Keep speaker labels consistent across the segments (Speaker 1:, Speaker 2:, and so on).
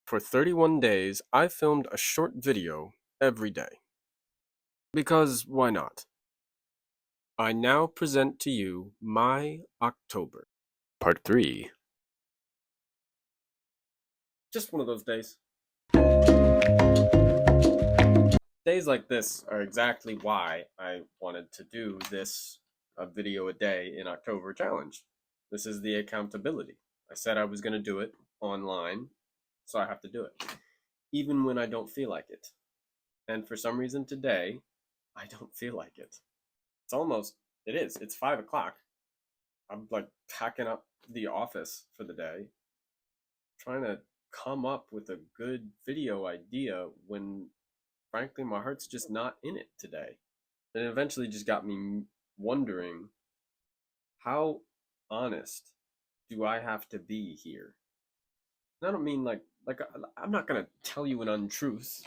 Speaker 1: For 31 days, I filmed a short video every day. Because why not? I now present to you my October. Part 3. Just one of those days. Days like this are exactly why I wanted to do this a video a day in October challenge. This is the accountability. I said I was going to do it online, so I have to do it, even when I don't feel like it. And for some reason today, I don't feel like it. It's 5 o'clock. I'm like packing up the office for the day, trying to come up with a good video idea when frankly my heart's just not in it today. And it eventually just got me wondering, how honest do I have to be here? And I don't mean like I'm not gonna tell you an untruth.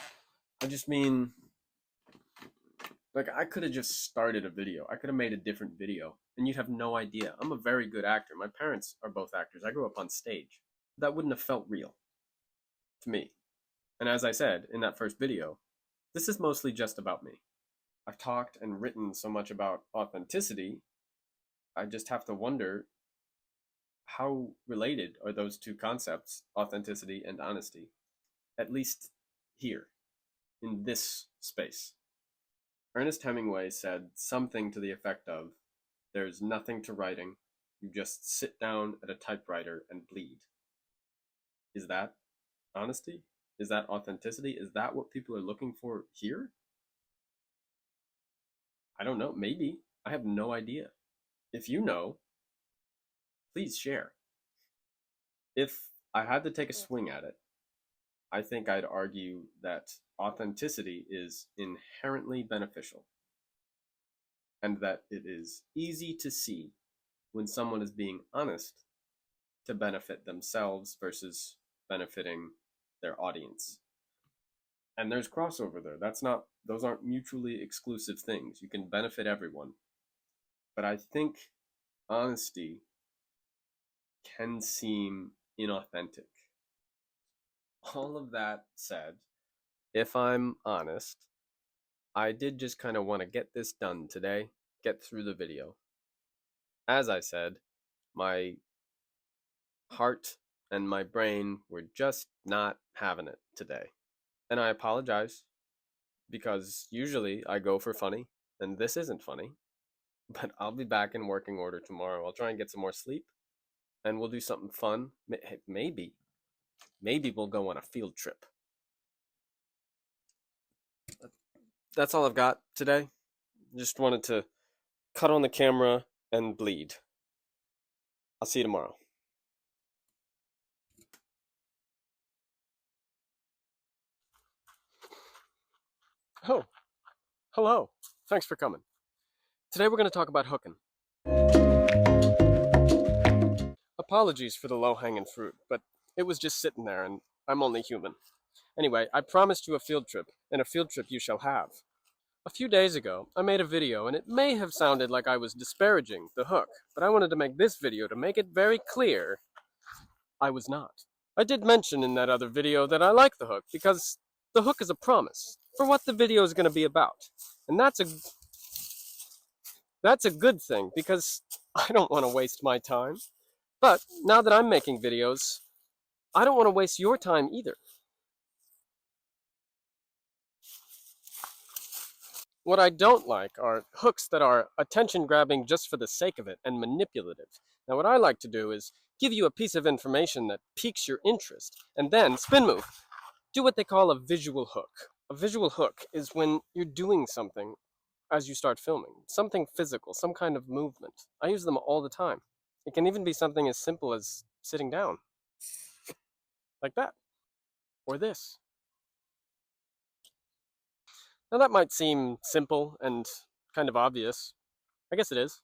Speaker 1: I just mean like I could have just started a video. I could have made a different video and you'd have no idea. I'm a very good actor. My parents are both actors. I grew up on stage. That wouldn't have felt real to me. And as I said in that first video, this is mostly just about me. I've talked and written so much about authenticity, I just have to wonder, how related are those two concepts, authenticity and honesty, at least here, in this space. Ernest Hemingway said something to the effect of, "There's nothing to writing, you just sit down at a typewriter and bleed." Is that honesty? Is that authenticity? Is that what people are looking for here? I don't know. Maybe. I have no idea. If you know, please share. If I had to take a swing at it, I think I'd argue that authenticity is inherently beneficial and that it is easy to see when someone is being honest to benefit themselves versus benefiting their audience. And there's crossover there. Those aren't mutually exclusive things. You can benefit everyone. But I think honesty can seem inauthentic. All of that said, if I'm honest, I did just kind of want to get this done today, get through the video. As I said, my heart and my brain were just not having it today. And I apologize because usually I go for funny, and this isn't funny. But I'll be back in working order tomorrow. I'll try and get some more sleep, and we'll do something fun. Maybe we'll go on a field trip. That's all I've got today. Just wanted to cut on the camera and bleed. I'll see you tomorrow. Oh, hello. Thanks for coming. Today we're going to talk about hooking. Apologies for the low-hanging fruit, but it was just sitting there and I'm only human. Anyway, I promised you a field trip, and a field trip you shall have. A few days ago, I made a video, and it may have sounded like I was disparaging the hook, but I wanted to make this video to make it very clear I was not. I did mention in that other video that I like the hook because the hook is a promise for what the video is going to be about. And that's a good thing because I don't want to waste my time. But now that I'm making videos, I don't want to waste your time either. What I don't like are hooks that are attention grabbing just for the sake of it and manipulative. Now, what I like to do is give you a piece of information that piques your interest, and then spin move. Do what they call a visual hook. A visual hook is when you're doing something as you start filming, something physical, some kind of movement. I use them all the time. It can even be something as simple as sitting down, like that, or this. Now that might seem simple and kind of obvious. I guess it is,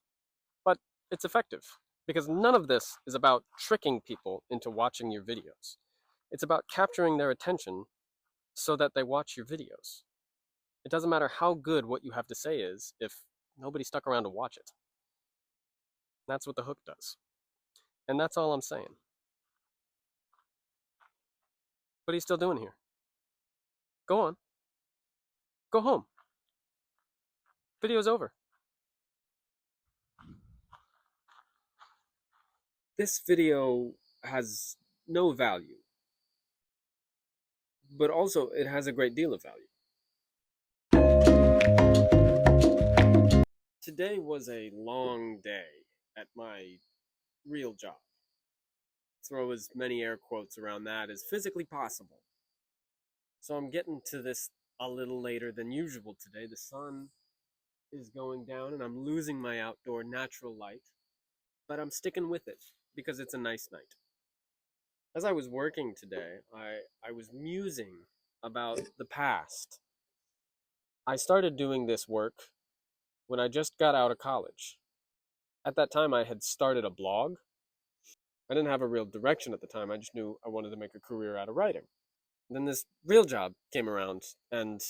Speaker 1: but it's effective because none of this is about tricking people into watching your videos. It's about capturing their attention so that they watch your videos. It doesn't matter how good what you have to say is if nobody stuck around to watch it. That's what the hook does. And that's all I'm saying. What are you still doing here? Go on. Go home. Video's over. This video has no value, but also it has a great deal of value. Today was a long day at my real job. Throw as many air quotes around that as physically possible. So I'm getting to this a little later than usual today. The sun is going down and I'm losing my outdoor natural light, but I'm sticking with it because it's a nice night. As I was working today, I was musing about the past. I started doing this work when I just got out of college. At that time, I had started a blog. I didn't have a real direction at the time. I just knew I wanted to make a career out of writing. And then this real job came around, and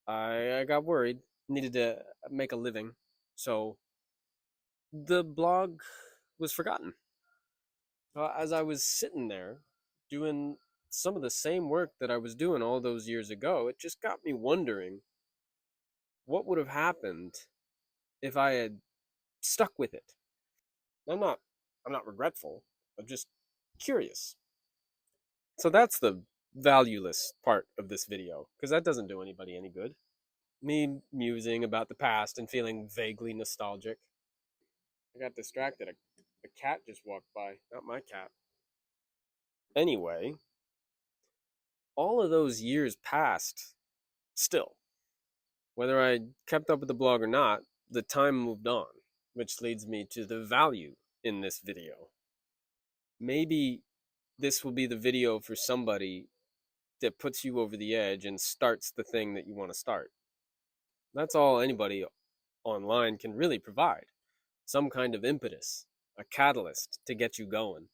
Speaker 1: I got worried, needed to make a living. So the blog was forgotten. As I was sitting there doing some of the same work that I was doing all those years ago, it just got me wondering what would have happened if I had stuck with it. I'm not I'm not regretful. I'm just curious. So that's the valueless part of this video, because that doesn't do anybody any good. Me musing about the past and feeling vaguely nostalgic. I got distracted. A cat just walked by. Not my cat. Anyway, all of those years passed still. Whether I kept up with the blog or not, the time moved on, which leads me to the value in this video. Maybe this will be the video for somebody that puts you over the edge and starts the thing that you want to start. That's all anybody online can really provide. Some kind of impetus, a catalyst to get you going,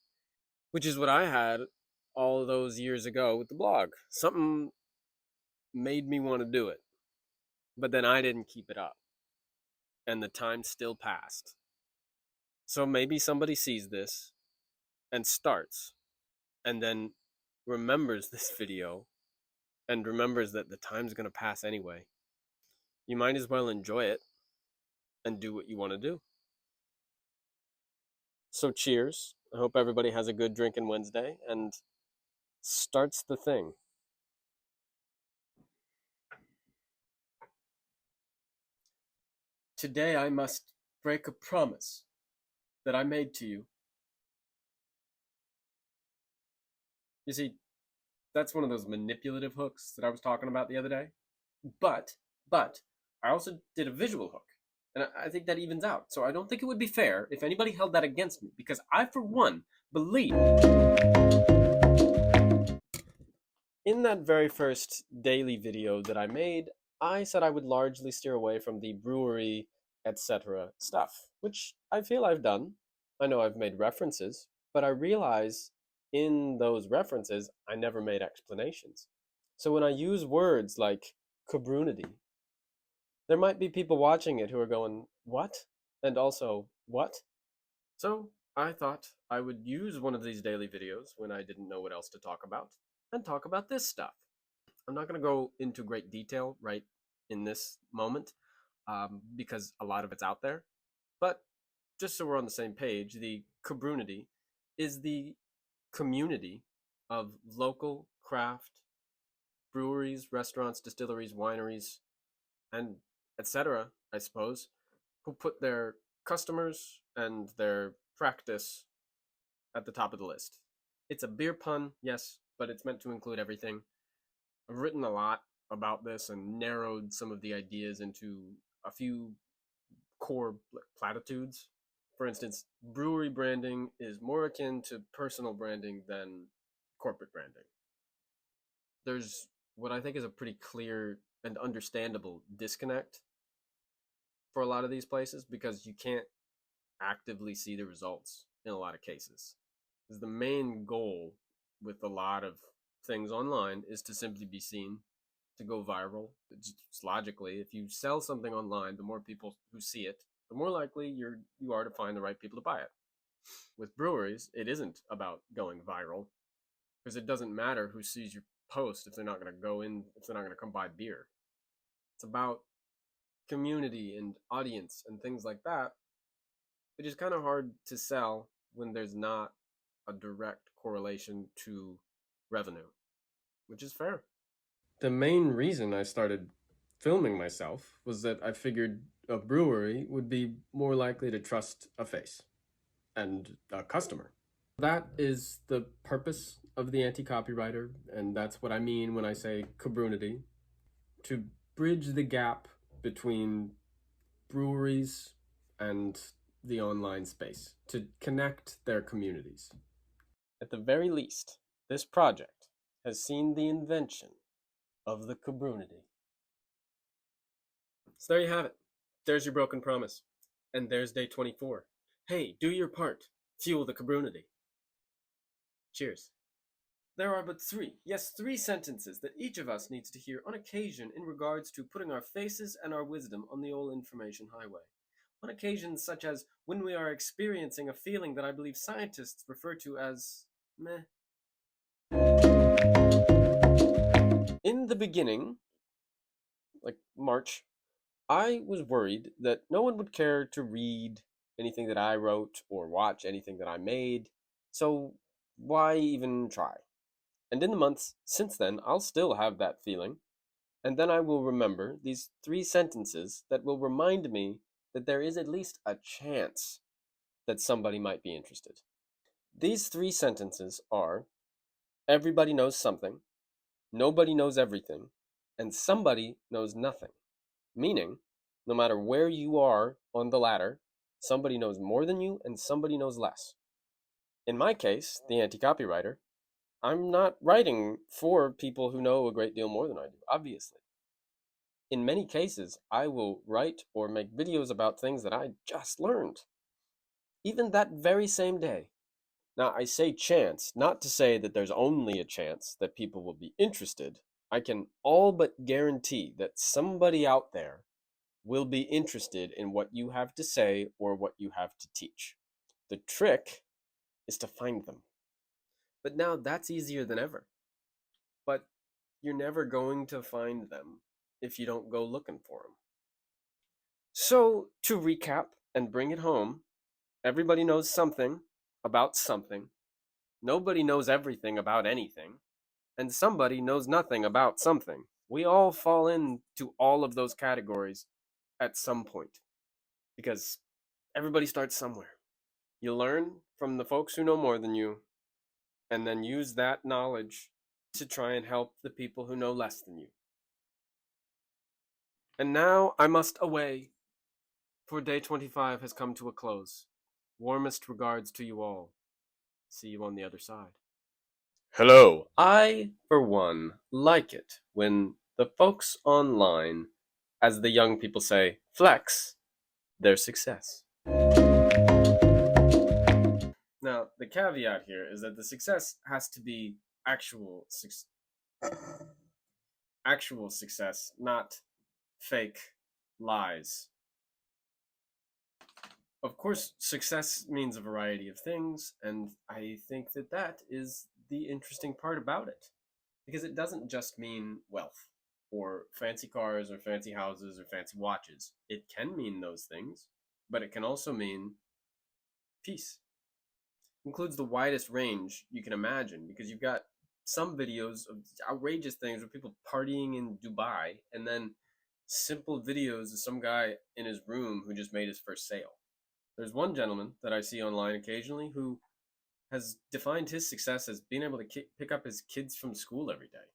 Speaker 1: which is what I had all those years ago with the blog. Something made me want to do it, but then I didn't keep it up, and the time still passed. So maybe somebody sees this and starts, and then remembers this video and remembers that the time's going to pass anyway. You might as well enjoy it and do what you want to do. So cheers. I hope everybody has a good drinking Wednesday and starts the thing. Today I must break a promise that I made to you. You see, that's one of those manipulative hooks that I was talking about the other day. But I also did a visual hook. And I think that evens out. So I don't think it would be fair if anybody held that against me, because I, for one, believe in that very first daily video that I made, I said I would largely steer away from the brewery, etc. stuff, which I feel I've done. I know I've made references, but I realize in those references, I never made explanations. So when I use words like cabrunity, there might be people watching it who are going, what? And also, what? So I thought I would use one of these daily videos when I didn't know what else to talk about and talk about this stuff. I'm not going to go into great detail right in this moment because a lot of it's out there. But just so we're on the same page, the Cabrunity is the community of local craft breweries, restaurants, distilleries, wineries, and etc., I suppose, who put their customers and their practice at the top of the list. It's a beer pun, yes, but it's meant to include everything. I've written a lot about this and narrowed some of the ideas into a few core platitudes. For instance, brewery branding is more akin to personal branding than corporate branding. There's what I think is a pretty clear and understandable disconnect for a lot of these places because you can't actively see the results in a lot of cases. Because the main goal with a lot of things online is to simply be seen, to go viral. It's logically, if you sell something online, the more people who see it, the more likely you are to find the right people to buy it. With breweries, it isn't about going viral because it doesn't matter who sees your post if they're not going to go in, if they're not going to come buy beer. It's about community and audience and things like that, which is kind of hard to sell when there's not a direct correlation to revenue, which is fair. The main reason I started filming myself was that I figured a brewery would be more likely to trust a face and a customer. That is the purpose of the anti-copywriter, and that's what I mean when I say Cabrunity, to bridge the gap between breweries and the online space, to connect their communities. At the very least, this project has seen the invention of the Cabrunity. So there you have it. There's your broken promise. And there's day 24. Hey, do your part. Fuel the Cabrunity. Cheers. There are but three sentences that each of us needs to hear on occasion in regards to putting our faces and our wisdom on the old information highway. On occasions such as when we are experiencing a feeling that I believe scientists refer to as meh. In the beginning, like March, I was worried that no one would care to read anything that I wrote or watch anything that I made, so why even try? And in the months since then, I'll still have that feeling, and then I will remember these 3 sentences that will remind me that there is at least a chance that somebody might be interested. These 3 sentences are: everybody knows something, nobody knows everything, and somebody knows nothing. Meaning, no matter where you are on the ladder, somebody knows more than you and somebody knows less. In my case, the anti-copywriter, I'm not writing for people who know a great deal more than I do, obviously. In many cases, I will write or make videos about things that I just learned, even that very same day. Now, I say chance, not to say that there's only a chance that people will be interested. I can all but guarantee that somebody out there will be interested in what you have to say or what you have to teach. The trick is to find them. But now that's easier than ever. But you're never going to find them if you don't go looking for them. So, to recap and bring it home, everybody knows something about something, nobody knows everything about anything, and somebody knows nothing about something. We all fall into all of those categories at some point, because everybody starts somewhere. You learn from the folks who know more than you, and then use that knowledge to try and help the people who know less than you. And now I must away, for day 25 has come to a close. Warmest regards to you all. See you on the other side. Hello. I, for one, like it when the folks online, as the young people say, flex their success. Now, the caveat here is that the success has to be actual success, not fake lies. Of course, success means a variety of things, and I think that that is the interesting part about it. Because it doesn't just mean wealth, or fancy cars, or fancy houses, or fancy watches. It can mean those things, but it can also mean peace. It includes the widest range you can imagine, because you've got some videos of outrageous things with people partying in Dubai, and then simple videos of some guy in his room who just made his first sale. There's one gentleman that I see online occasionally who has defined his success as being able to pick up his kids from school every day.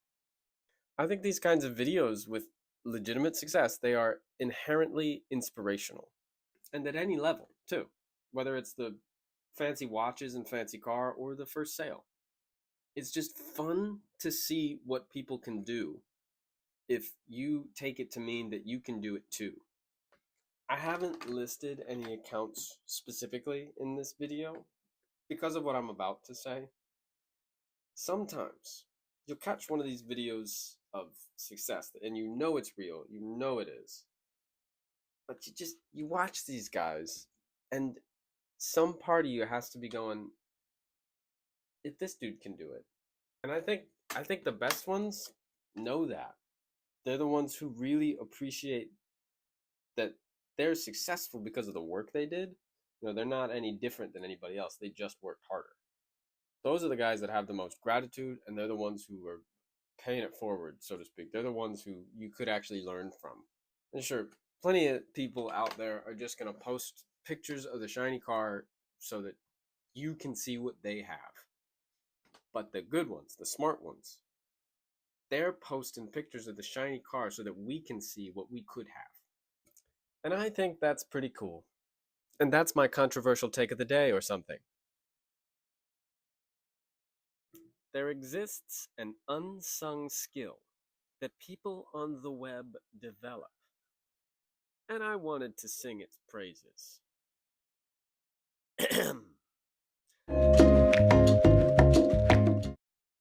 Speaker 1: I think these kinds of videos with legitimate success, they are inherently inspirational. And at any level, too. Whether it's the fancy watches and fancy car or the first sale. It's just fun to see what people can do if you take it to mean that you can do it too. I haven't listed any accounts specifically in this video because of what I'm about to say. Sometimes you'll catch one of these videos of success and you know it's real, you know it is. But you watch these guys and some part of you has to be going, if this dude can do it. And I think I think the best ones know that. They're the ones who really appreciate that they're successful because of the work they did. You know, they're not any different than anybody else. They just worked harder. Those are the guys that have the most gratitude, and they're the ones who are paying it forward, so to speak. They're the ones who you could actually learn from. And sure, plenty of people out there are just going to post pictures of the shiny car so that you can see what they have. But the good ones, the smart ones, they're posting pictures of the shiny car so that we can see what we could have. And I think that's pretty cool. And that's my controversial take of the day or something. There exists an unsung skill that people on the web develop, and I wanted to sing its praises.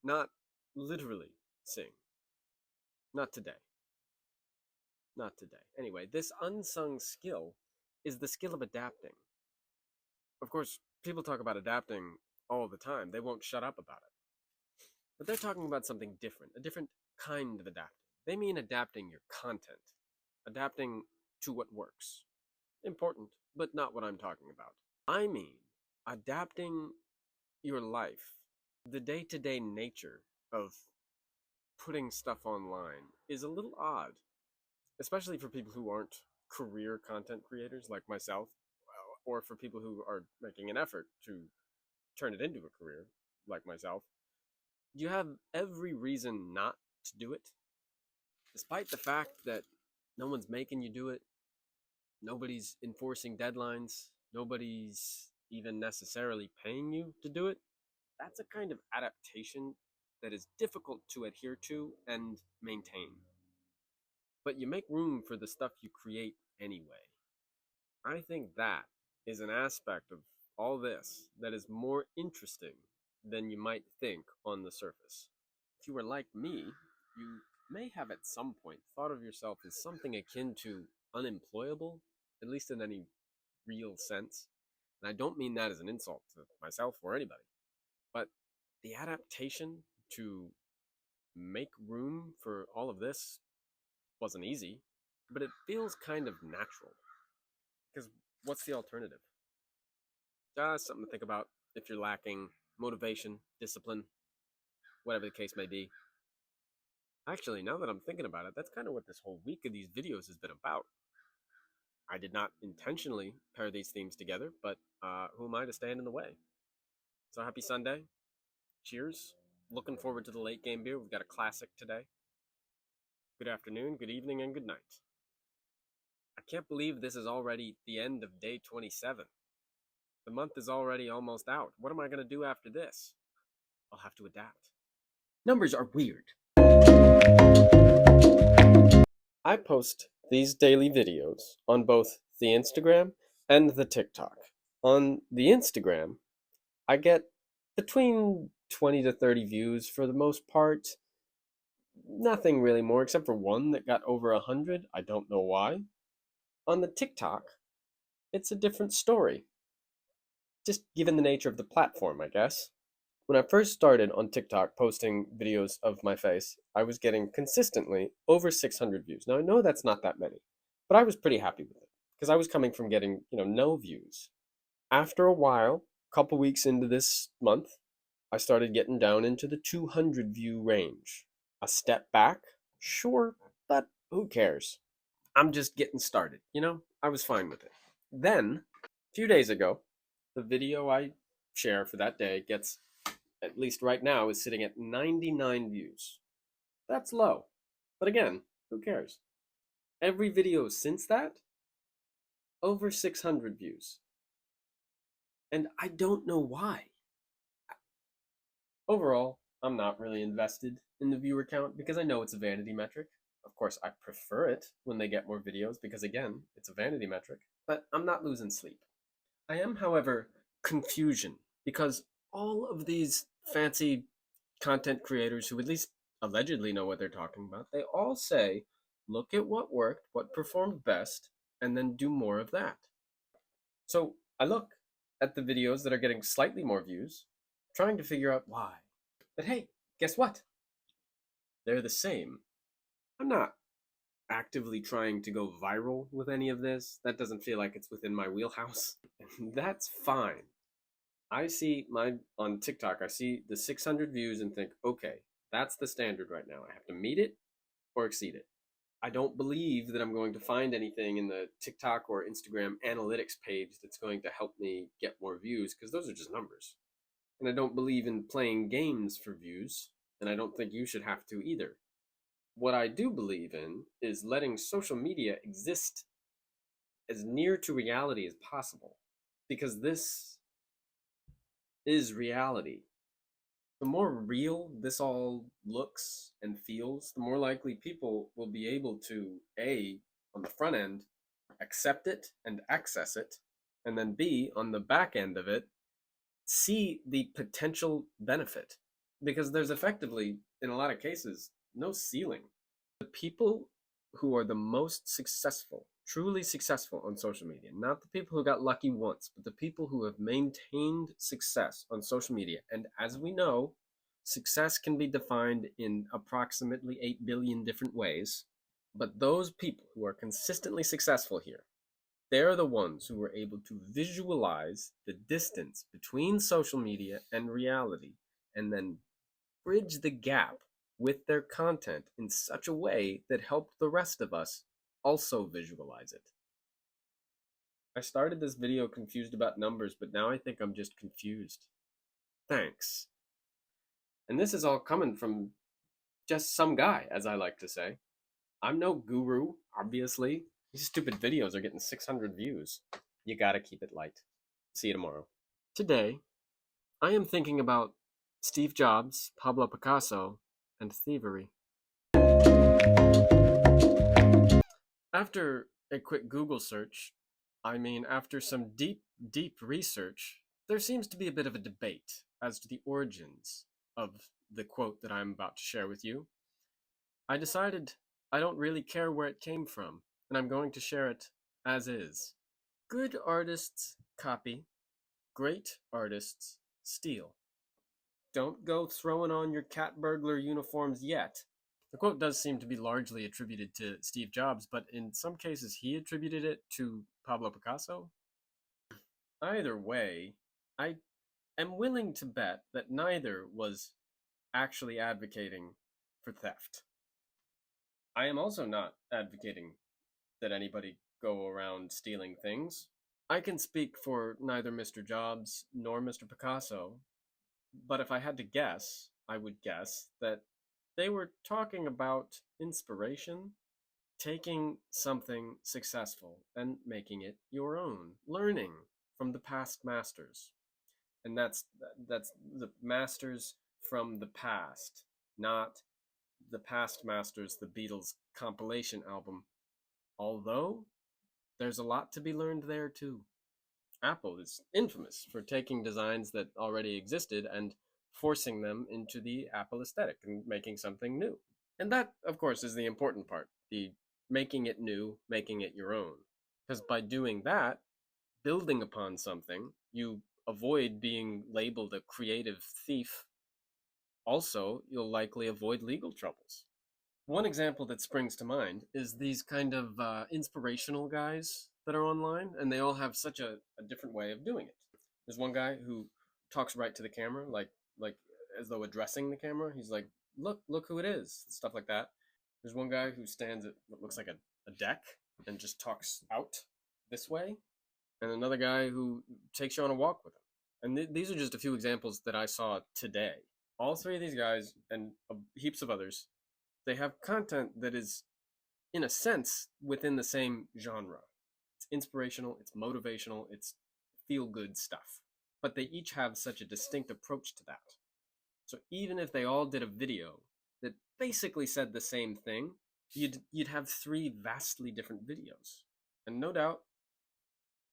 Speaker 1: Not literally sing. Not today. Not today. Anyway, this unsung skill is the skill of adapting. Of course, people talk about adapting all the time. They won't shut up about it. But they're talking about something different, a different kind of adapting. They mean adapting your content, adapting to what works. Important, but not what I'm talking about. I mean adapting your life, the day-to-day nature of putting stuff online is a little odd, especially for people who aren't career content creators like myself, or for people who are making an effort to turn it into a career like myself. You have every reason not to do it, despite the fact that no one's making you do it, nobody's enforcing deadlines, nobody's even necessarily paying you to do it. That's a kind of adaptation that is difficult to adhere to and maintain. But you make room for the stuff you create anyway. I think that is an aspect of all this that is more interesting than you might think on the surface. If you were like me, you may have at some point thought of yourself as something akin to unemployable, at least in any real sense. And I don't mean that as an insult to myself or anybody, but the adaptation to make room for all of this wasn't easy, but it feels kind of natural. Because what's the alternative? Just something to think about if you're lacking motivation, discipline, whatever the case may be. Actually, now that I'm thinking about it, that's kind of what this whole week of these videos has been about. I did not intentionally pair these themes together, but who am I to stand in the way? So happy Sunday. Cheers. Looking forward to the late game beer. We've got a classic today. Good afternoon, good evening, and good night. I can't believe this is already the end of day 27. The month is already almost out. What am I going to do after this? I'll have to adapt. Numbers are weird. I post these daily videos on both the Instagram and the TikTok. On the Instagram, I get between 20 to 30 views for the most part. Nothing really more except for one that got over 100. I don't know why. On the TikTok, it's a different story. Just given the nature of the platform, I guess. When I first started on TikTok posting videos of my face, I was getting consistently over 600 views. Now I know that's not that many, but I was pretty happy with it because I was coming from getting, no views. After a while, a couple weeks into this month, I started getting down into the 200 view range. A step back, sure, but who cares? I'm just getting started, I was fine with it. Then, a few days ago, the video I share for that day gets, at least right now, is sitting at 99 views. That's low. But again, who cares? Every video since that, over 600 views. And I don't know why. Overall, I'm not really invested in the viewer count because I know it's a vanity metric. Of course, I prefer it when they get more videos because, again, it's a vanity metric. But I'm not losing sleep. I am, however, confusion because all of these fancy content creators who at least allegedly know what they're talking about, they all say, look at what worked, what performed best, and then do more of that. So I look at the videos that are getting slightly more views, trying to figure out why. But hey, guess what? They're the same. I'm not actively trying to go viral with any of this. That doesn't feel like it's within my wheelhouse. That's fine. I see my on TikTok, I see the 600 views and think, okay, that's the standard right now. I have to meet it or exceed it. I don't believe that I'm going to find anything in the TikTok or Instagram analytics page that's going to help me get more views because those are just numbers. And I don't believe in playing games for views, and I don't think you should have to either. What I do believe in is letting social media exist as near to reality as possible because this is reality. The more real this all looks and feels, the more likely people will be able to, A, on the front end, accept it and access it, and then B, on the back end of it, see the potential benefit. Because there's effectively, in a lot of cases, no ceiling. The people who are the most successful, truly successful on social media, not the people who got lucky once, but the people who have maintained success on social media. And as we know, success can be defined in approximately 8 billion different ways. But those people who are consistently successful here, they're the ones who were able to visualize the distance between social media and reality and then bridge the gap with their content in such a way that helped the rest of us also visualize it. I started this video confused about numbers, but now I think I'm just confused. Thanks. And this is all coming from just some guy, as I like to say. I'm no guru, obviously. These stupid videos are getting 600 views. You gotta keep it light. See you tomorrow. Today, I am thinking about Steve Jobs, Pablo Picasso, and thievery. After a quick Google search, after some deep research, there seems to be a bit of a debate as to the origins of the quote that I'm about to share with you. I decided I don't really care where it came from, and I'm going to share it as is. Good artists copy, great artists steal. Don't go throwing on your cat burglar uniforms yet. The quote does seem to be largely attributed to Steve Jobs, but in some cases he attributed it to Pablo Picasso. Either way, I am willing to bet that neither was actually advocating for theft. I am also not advocating that anybody go around stealing things. I can speak for neither Mr. Jobs nor Mr. Picasso, but if I had to guess, I would guess that they were talking about inspiration, taking something successful and making it your own, learning from the past masters. And that's the masters from the past, not the past masters, the Beatles compilation album. Although there's a lot to be learned there too. Apple is infamous for taking designs that already existed and forcing them into the Apple aesthetic and making something new. And that, of course, is the important part, the making it new, making it your own. Because by doing that, building upon something, you avoid being labeled a creative thief. Also, you'll likely avoid legal troubles. One example that springs to mind is these kind of inspirational guys that are online, and they all have such a different way of doing it. There's one guy who talks right to the camera, like as though addressing the camera. He's like, look who it is, stuff like that. There's one guy who stands at what looks like a deck and just talks out this way, and another guy who takes you on a walk with him. And these are just a few examples that I saw today. All three of these guys and heaps of others, they have content that is, in a sense, within the same genre. It's inspirational, it's motivational, it's feel-good stuff. But they each have such a distinct approach to that. So even if they all did a video that basically said the same thing, you'd have three vastly different videos. And no doubt,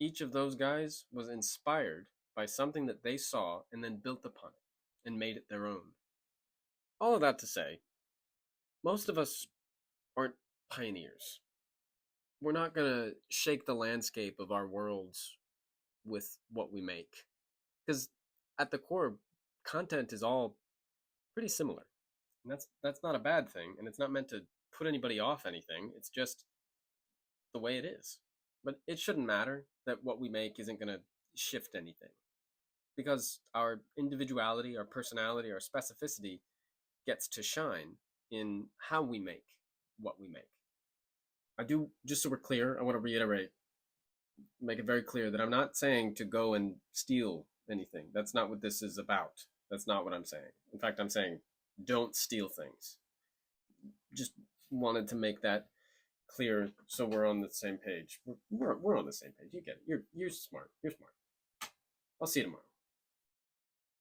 Speaker 1: each of those guys was inspired by something that they saw and then built upon it and made it their own. All of that to say, most of us aren't pioneers. We're not going to shake the landscape of our worlds with what we make. Because at the core, content is all pretty similar. And that's not a bad thing, and it's not meant to put anybody off anything. It's just the way it is. But it shouldn't matter that what we make isn't going to shift anything. Because our individuality, our personality, our specificity gets to shine in how we make what we make. I do, just so we're clear, I want to reiterate, make it very clear that I'm not saying to go and steal anything. That's not what this is about. That's not what I'm saying. In fact, I'm saying don't steal things. Just wanted to make that clear so we're on the same page. We're on the same page. You get it. You're smart. You're smart. I'll see you tomorrow.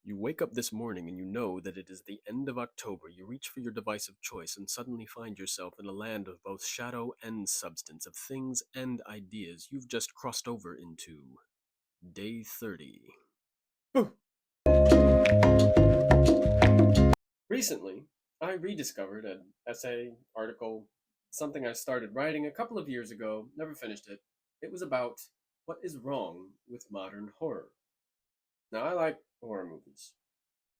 Speaker 1: You wake up this morning and you know that it is the end of October. You reach for your device of choice and suddenly find yourself in a land of both shadow and substance, of things and ideas. You've just crossed over into day 30. Boo! Recently, I rediscovered an essay, article, something I started writing a couple of years ago, never finished it. It was about what is wrong with modern horror. Now, I like horror movies.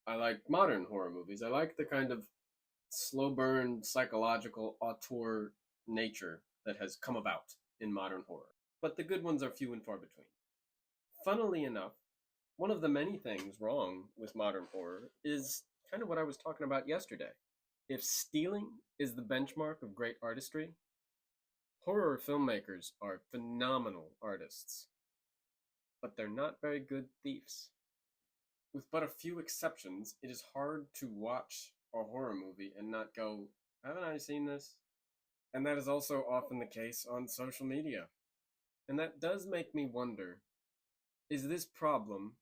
Speaker 1: I like modern horror movies. I like the kind of slow burn, psychological, auteur nature that has come about in modern horror. But the good ones are few and far between. Funnily enough, one of the many things wrong with modern horror is kind of what I was talking about yesterday. If stealing is the benchmark of great artistry, horror filmmakers are phenomenal artists, but they're not very good thieves. With but a few exceptions, it is hard to watch a horror movie and not go, haven't I seen this? And that is also often the case on social media. And that does make me wonder, is this problem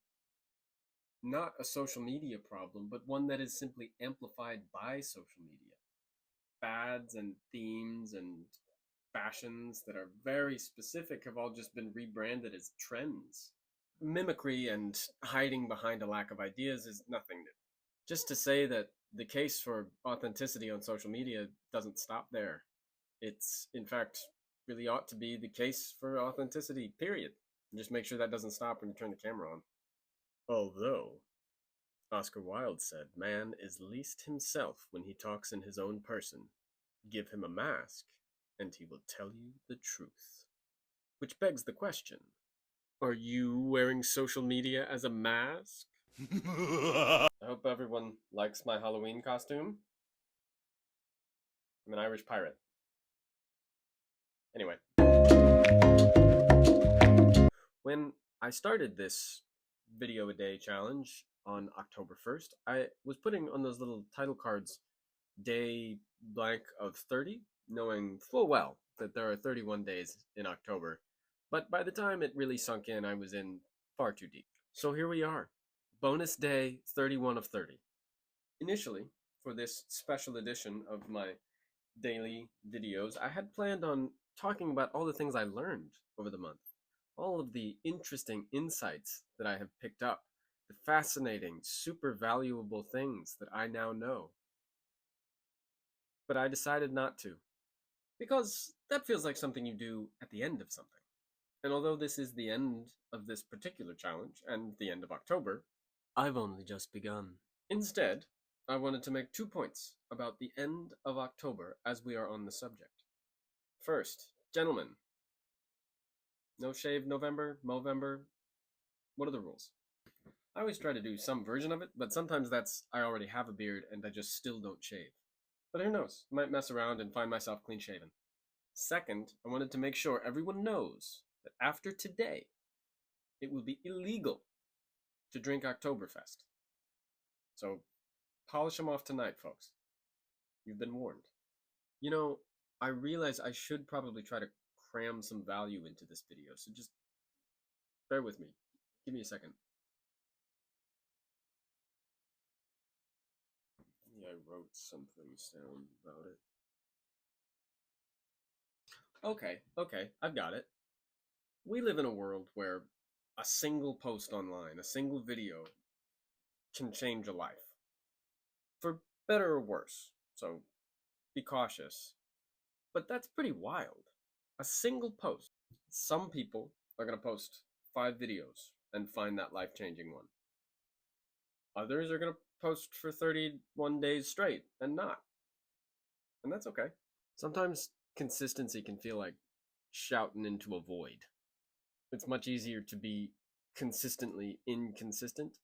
Speaker 1: not a social media problem, but one that is simply amplified by social media? Fads and themes and fashions that are very specific have all just been rebranded as trends. Mimicry and hiding behind a lack of ideas is nothing new. Just to say that the case for authenticity on social media doesn't stop there. It's, in fact, really ought to be the case for authenticity, period. And just make sure that doesn't stop when you turn the camera on. Although, Oscar Wilde said, man is least himself when he talks in his own person. Give him a mask, and he will tell you the truth. Which begs the question, are you wearing social media as a mask? I hope everyone likes my Halloween costume. I'm an Irish pirate. Anyway. When I started this video a day challenge on October 1st, I was putting on those little title cards day blank of 30, knowing full well that there are 31 days in October. But by the time it really sunk in, I was in far too deep. So here we are, bonus day 31 of 30. Initially, for this special edition of my daily videos, I had planned on talking about all the things I learned over the month, all of the interesting insights that I have picked up, the fascinating, super valuable things that I now know. But I decided not to, because that feels like something you do at the end of something. And although this is the end of this particular challenge, and the end of October, I've only just begun. Instead, I wanted to make 2 points about the end of October as we are on the subject. First, gentlemen, no shave November, Movember, what are the rules? I always try to do some version of it, but sometimes that's I already have a beard and I just still don't shave. But who knows, I might mess around and find myself clean shaven. Second, I wanted to make sure everyone knows that after today, it will be illegal to drink Oktoberfest. So polish them off tonight, folks. You've been warned. You know, I realize I should probably try to cram some value into this video, so just bear with me. Give me a second. Yeah, I wrote something down about it. Okay, I've got it. We live in a world where a single post online, a single video, can change a life. For better or worse, so be cautious. But that's pretty wild. A single post. Some people are going to post 5 videos and find that life-changing one. Others are going to post for 31 days straight and not. And that's okay. Sometimes consistency can feel like shouting into a void. It's much easier to be consistently inconsistent,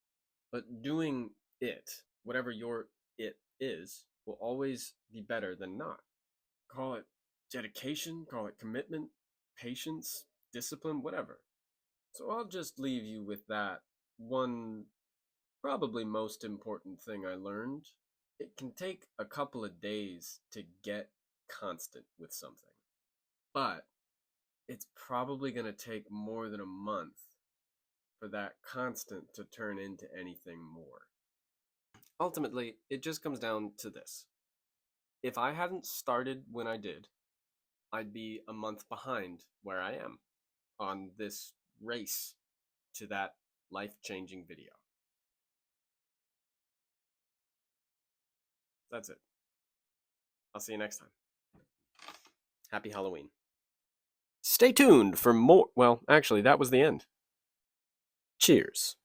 Speaker 1: but doing it, whatever your it is, will always be better than not. Call it dedication, call it commitment, patience, discipline, whatever. So I'll just leave you with that one probably most important thing I learned. It can take a couple of days to get constant with something, but it's probably going to take more than a month for that constant to turn into anything more. Ultimately, it just comes down to this. If I hadn't started when I did, I'd be a month behind where I am on this race to that life-changing video. That's it. I'll see you next time. Happy Halloween. Stay tuned for more. Well, actually, that was the end. Cheers.